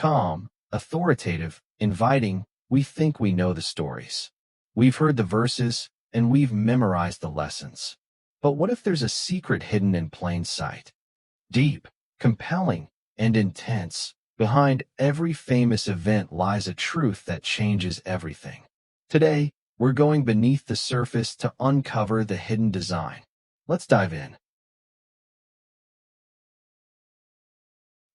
Calm, authoritative, inviting, we think we know the stories. We've heard the verses, and we've memorized the lessons. But what if there's a secret hidden in plain sight? Deep, compelling, and intense, behind every famous event lies a truth that changes everything. Today, we're going beneath the surface to uncover the hidden design. Let's dive in.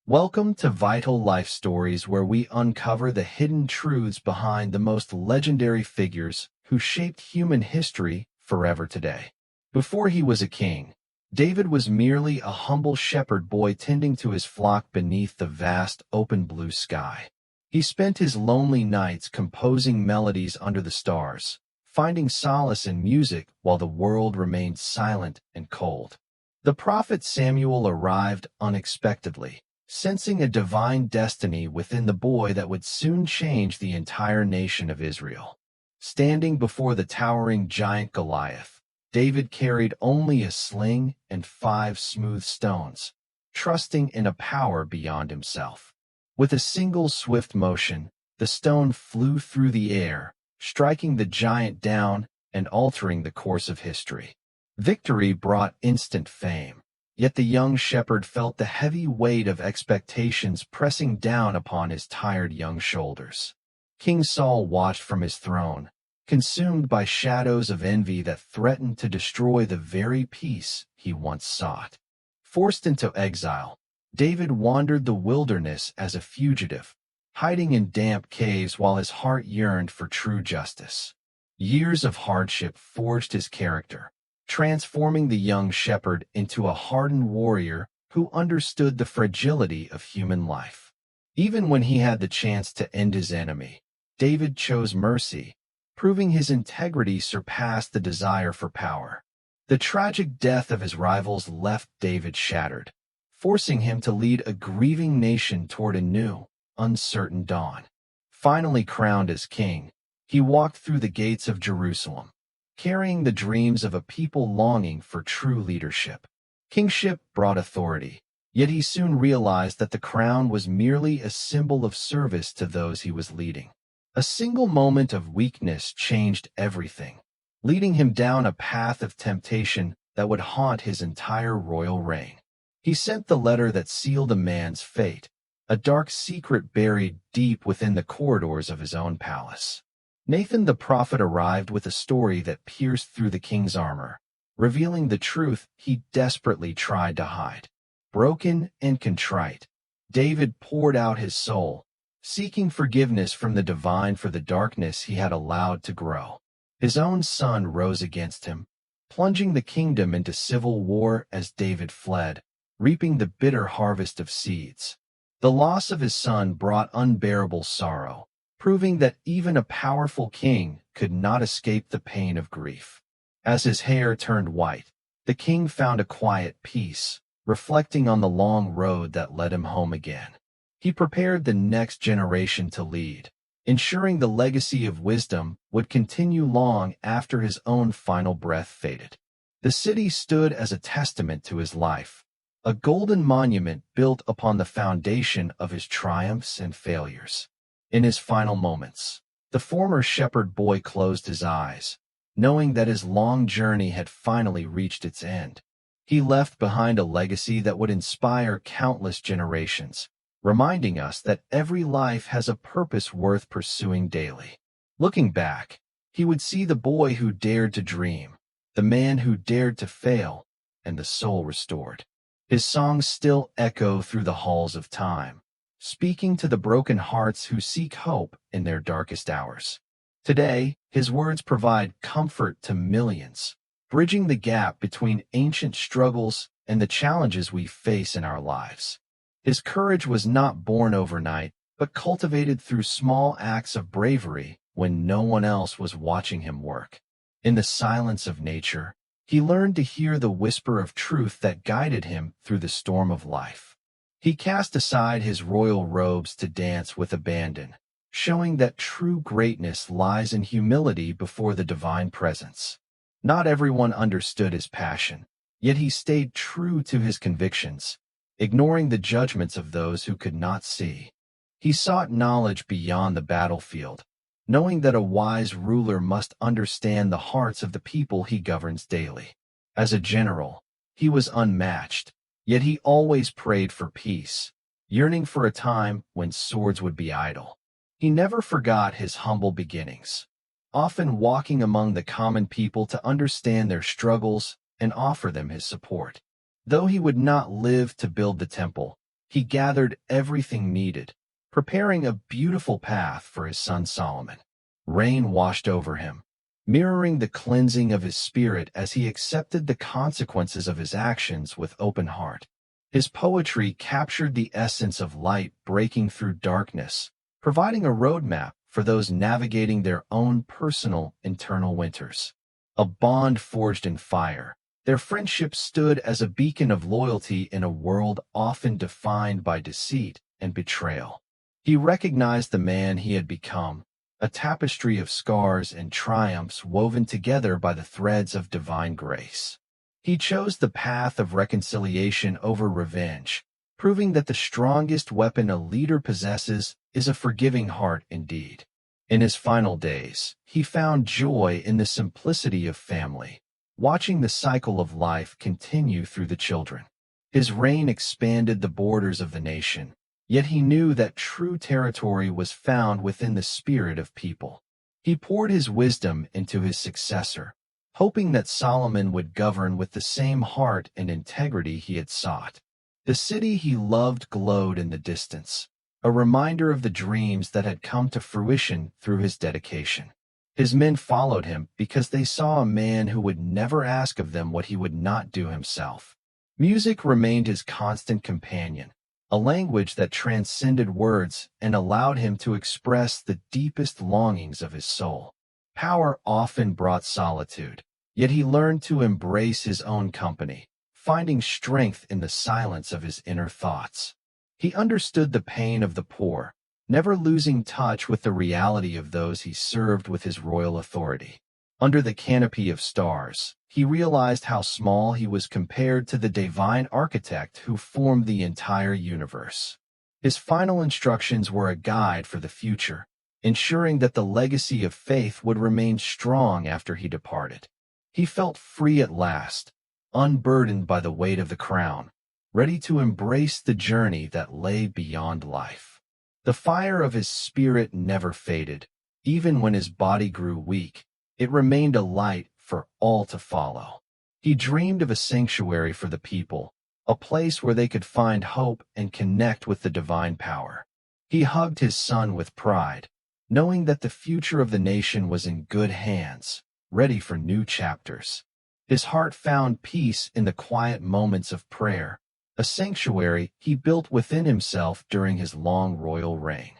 Welcome to Vital Life Stories, where we uncover the hidden truths behind the most legendary figures who shaped human history forever today. Before he was a king, David was merely a humble shepherd boy tending to his flock beneath the vast, open blue sky. He spent his lonely nights composing melodies under the stars, finding solace in music while the world remained silent and cold. The prophet Samuel arrived unexpectedly, sensing a divine destiny within the boy that would soon change the entire nation of Israel. Standing before the towering giant Goliath, David carried only a sling and 5 smooth stones, trusting in a power beyond himself. With a single swift motion, the stone flew through the air, striking the giant down and altering the course of history. Victory brought instant fame. Yet the young shepherd felt the heavy weight of expectations pressing down upon his tired young shoulders. King Saul watched from his throne, consumed by shadows of envy that threatened to destroy the very peace he once sought. Forced into exile, David wandered the wilderness as a fugitive, hiding in damp caves while his heart yearned for true justice. Years of hardship forged his character, transforming the young shepherd into a hardened warrior who understood the fragility of human life. Even when he had the chance to end his enemy, David chose mercy, proving his integrity surpassed the desire for power. The tragic death of his rivals left David shattered, forcing him to lead a grieving nation toward a new, uncertain dawn. Finally crowned as king, he walked through the gates of Jerusalem, carrying the dreams of a people longing for true leadership. Kingship brought authority, yet he soon realized that the crown was merely a symbol of service to those he was leading. A single moment of weakness changed everything, leading him down a path of temptation that would haunt his entire royal reign. He sent the letter that sealed a man's fate, a dark secret buried deep within the corridors of his own palace. Nathan the prophet arrived with a story that pierced through the king's armor, revealing the truth he desperately tried to hide. Broken and contrite, David poured out his soul, seeking forgiveness from the divine for the darkness he had allowed to grow. His own son rose against him, plunging the kingdom into civil war as David fled, reaping the bitter harvest of seeds. The loss of his son brought unbearable sorrow, proving that even a powerful king could not escape the pain of grief. As his hair turned white, the king found a quiet peace, reflecting on the long road that led him home again. He prepared the next generation to lead, ensuring the legacy of wisdom would continue long after his own final breath faded. The city stood as a testament to his life, a golden monument built upon the foundation of his triumphs and failures. In his final moments, the former shepherd boy closed his eyes, knowing that his long journey had finally reached its end. He left behind a legacy that would inspire countless generations, reminding us that every life has a purpose worth pursuing daily. Looking back, he would see the boy who dared to dream, the man who dared to fail, and the soul restored. His songs still echo through the halls of time, speaking to the broken hearts who seek hope in their darkest hours. Today, his words provide comfort to millions, bridging the gap between ancient struggles and the challenges we face in our lives. His courage was not born overnight, but cultivated through small acts of bravery when no one else was watching him work. In the silence of nature, he learned to hear the whisper of truth that guided him through the storm of life. He cast aside his royal robes to dance with abandon, showing that true greatness lies in humility before the divine presence. Not everyone understood his passion, yet he stayed true to his convictions, ignoring the judgments of those who could not see. He sought knowledge beyond the battlefield, knowing that a wise ruler must understand the hearts of the people he governs daily. As a general, he was unmatched, yet he always prayed for peace, yearning for a time when swords would be idle. He never forgot his humble beginnings, often walking among the common people to understand their struggles and offer them his support. Though he would not live to build the temple, he gathered everything needed, preparing a beautiful path for his son Solomon. Rain washed over him, mirroring the cleansing of his spirit as he accepted the consequences of his actions with open heart. His poetry captured the essence of light breaking through darkness, providing a roadmap for those navigating their own personal internal winters. A bond forged in fire, their friendship stood as a beacon of loyalty in a world often defined by deceit and betrayal. He recognized the man he had become, a tapestry of scars and triumphs woven together by the threads of divine grace. He chose the path of reconciliation over revenge, proving that the strongest weapon a leader possesses is a forgiving heart indeed. In his final days, he found joy in the simplicity of family, watching the cycle of life continue through the children. His reign expanded the borders of the nation, yet he knew that true territory was found within the spirit of people. He poured his wisdom into his successor, hoping that Solomon would govern with the same heart and integrity he had sought. The city he loved glowed in the distance, a reminder of the dreams that had come to fruition through his dedication. His men followed him because they saw a man who would never ask of them what he would not do himself. Music remained his constant companion, a language that transcended words and allowed him to express the deepest longings of his soul. Power often brought solitude, yet he learned to embrace his own company, finding strength in the silence of his inner thoughts. He understood the pain of the poor, never losing touch with the reality of those he served with his royal authority. Under the canopy of stars, he realized how small he was compared to the divine architect who formed the entire universe. His final instructions were a guide for the future, ensuring that the legacy of faith would remain strong after he departed. He felt free at last, unburdened by the weight of the crown, ready to embrace the journey that lay beyond life. The fire of his spirit never faded, even when his body grew weak. It remained a light for all to follow. He dreamed of a sanctuary for the people, a place where they could find hope and connect with the divine power. He hugged his son with pride, knowing that the future of the nation was in good hands, ready for new chapters. His heart found peace in the quiet moments of prayer, a sanctuary he built within himself during his long royal reign.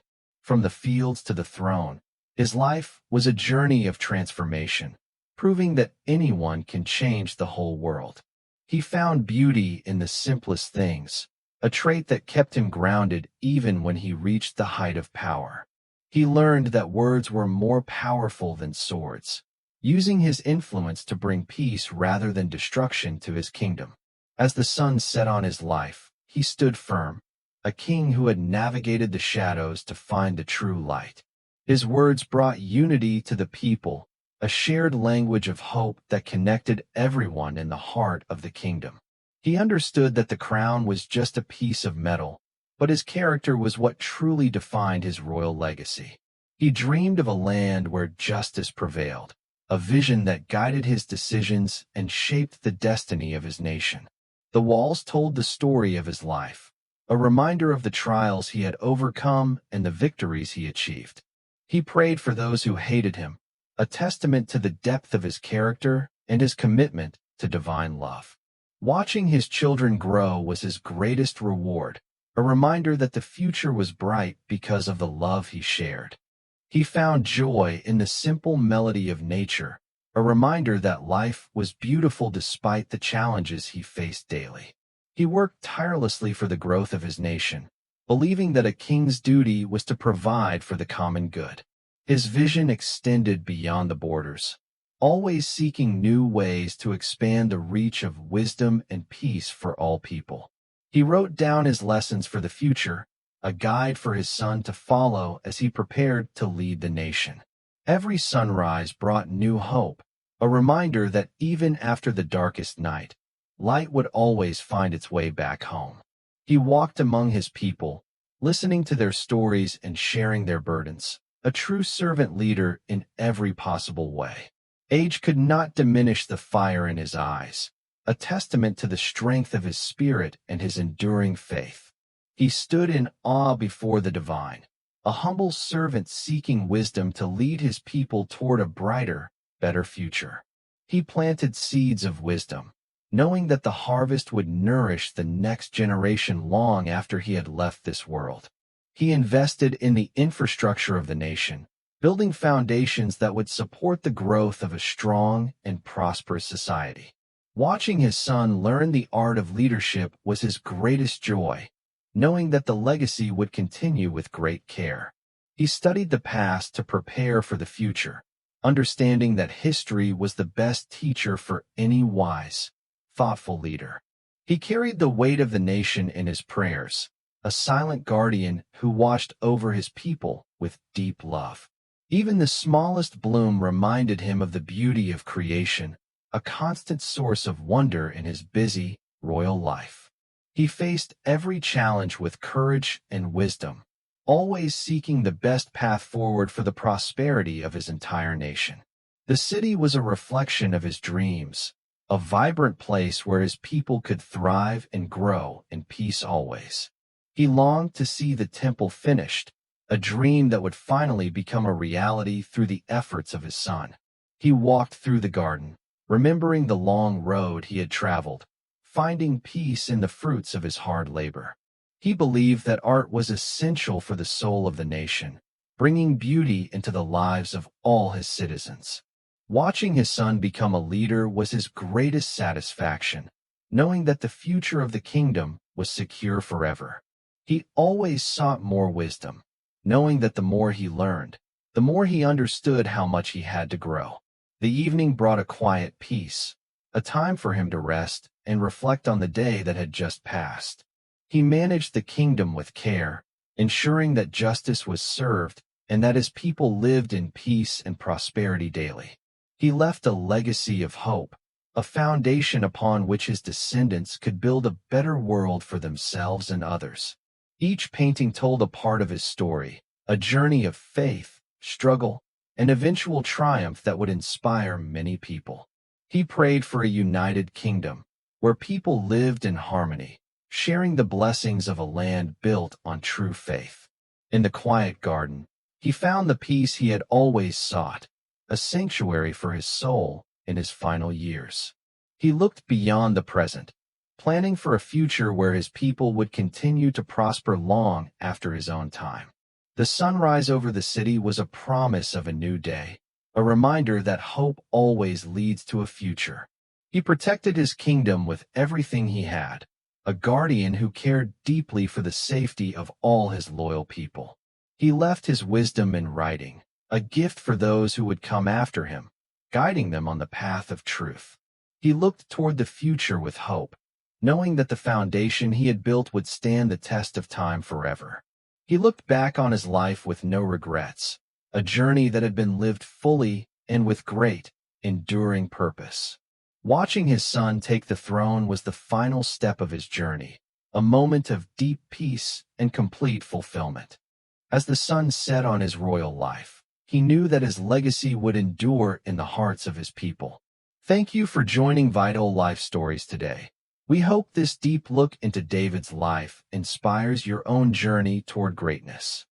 From the fields to the throne, his life was a journey of transformation, proving that anyone can change the whole world. He found beauty in the simplest things, a trait that kept him grounded even when he reached the height of power. He learned that words were more powerful than swords, using his influence to bring peace rather than destruction to his kingdom. As the sun set on his life, he stood firm, a king who had navigated the shadows to find the true light. His words brought unity to the people, a shared language of hope that connected everyone in the heart of the kingdom. He understood that the crown was just a piece of metal, but his character was what truly defined his royal legacy. He dreamed of a land where justice prevailed, a vision that guided his decisions and shaped the destiny of his nation. The walls told the story of his life, a reminder of the trials he had overcome and the victories he achieved. He prayed for those who hated him, a testament to the depth of his character and his commitment to divine love. Watching his children grow was his greatest reward, a reminder that the future was bright because of the love he shared. He found joy in the simple melody of nature, a reminder that life was beautiful despite the challenges he faced daily. He worked tirelessly for the growth of his nation, believing that a king's duty was to provide for the common good. His vision extended beyond the borders, always seeking new ways to expand the reach of wisdom and peace for all people. He wrote down his lessons for the future, a guide for his son to follow as he prepared to lead the nation. Every sunrise brought new hope, a reminder that even after the darkest night, light would always find its way back home. He walked among his people, listening to their stories and sharing their burdens, a true servant leader in every possible way. Age could not diminish the fire in his eyes, a testament to the strength of his spirit and his enduring faith. He stood in awe before the divine, a humble servant seeking wisdom to lead his people toward a brighter, better future. He planted seeds of wisdom, knowing that the harvest would nourish the next generation long after he had left this world. He invested in the infrastructure of the nation, building foundations that would support the growth of a strong and prosperous society. Watching his son learn the art of leadership was his greatest joy, knowing that the legacy would continue with great care. He studied the past to prepare for the future, understanding that history was the best teacher for any wise, thoughtful leader. He carried the weight of the nation in his prayers, a silent guardian who watched over his people with deep love. Even the smallest bloom reminded him of the beauty of creation, a constant source of wonder in his busy, royal life. He faced every challenge with courage and wisdom, always seeking the best path forward for the prosperity of his entire nation. The city was a reflection of his dreams, a vibrant place where his people could thrive and grow in peace always. He longed to see the temple finished, a dream that would finally become a reality through the efforts of his son. He walked through the garden, remembering the long road he had traveled, finding peace in the fruits of his hard labor. He believed that art was essential for the soul of the nation, bringing beauty into the lives of all his citizens. Watching his son become a leader was his greatest satisfaction, knowing that the future of the kingdom was secure forever. He always sought more wisdom, knowing that the more he learned, the more he understood how much he had to grow. The evening brought a quiet peace, a time for him to rest and reflect on the day that had just passed. He managed the kingdom with care, ensuring that justice was served and that his people lived in peace and prosperity daily. He left a legacy of hope, a foundation upon which his descendants could build a better world for themselves and others. Each painting told a part of his story, a journey of faith, struggle, and eventual triumph that would inspire many people. He prayed for a united kingdom, where people lived in harmony, sharing the blessings of a land built on true faith. In the quiet garden, he found the peace he had always sought, a sanctuary for his soul in his final years. He looked beyond the present, planning for a future where his people would continue to prosper long after his own time. The sunrise over the city was a promise of a new day, a reminder that hope always leads to a future. He protected his kingdom with everything he had, a guardian who cared deeply for the safety of all his loyal people. He left his wisdom in writing, a gift for those who would come after him, guiding them on the path of truth. He looked toward the future with hope, knowing that the foundation he had built would stand the test of time forever. He looked back on his life with no regrets, a journey that had been lived fully and with great, enduring purpose. Watching his son take the throne was the final step of his journey, a moment of deep peace and complete fulfillment. As the sun set on his royal life, he knew that his legacy would endure in the hearts of his people. Thank you for joining Vital Life Stories today. We hope this deep look into David's life inspires your own journey toward greatness.